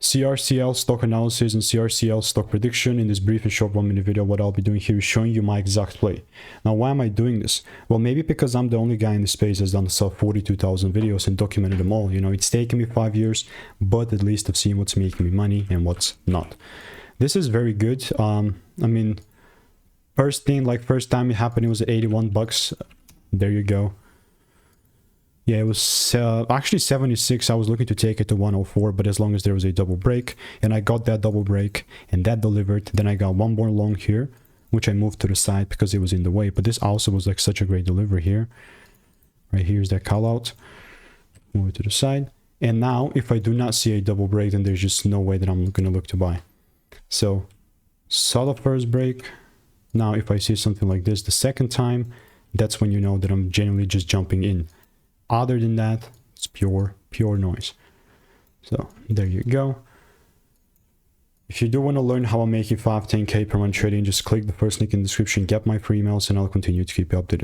CRCL stock analysis and CRCL stock prediction. In this brief and short 1 minute video, what I'll be doing here is showing you my exact play. Now, why am I doing this? Well, maybe because I'm the only guy in the space that's done 42,000 videos and documented them all. You know, it's taken me 5 years, but at least I've seen what's making me money and what's not. This is very good. I mean, first time it happened, it was 81 bucks. There you go. Yeah, it was actually 76. I was looking to take it to 104, but as long as there was a double break, and I got that double break and that delivered, then I got one more long here, which I moved to the side because it was in the way. But this also was like such a great delivery here. Right here's that call out. Move it to the side. And now if I do not see a double break, then there's just no way that I'm going to look to buy. So saw the first break. Now if I see something like this the second time, that's when you know that I'm genuinely just jumping in. Other than that, it's pure noise. So there you go. If you do want to learn how I'm making 5-10K per month trading, just click the first link in the description, get my free emails, and I'll continue to keep you updated.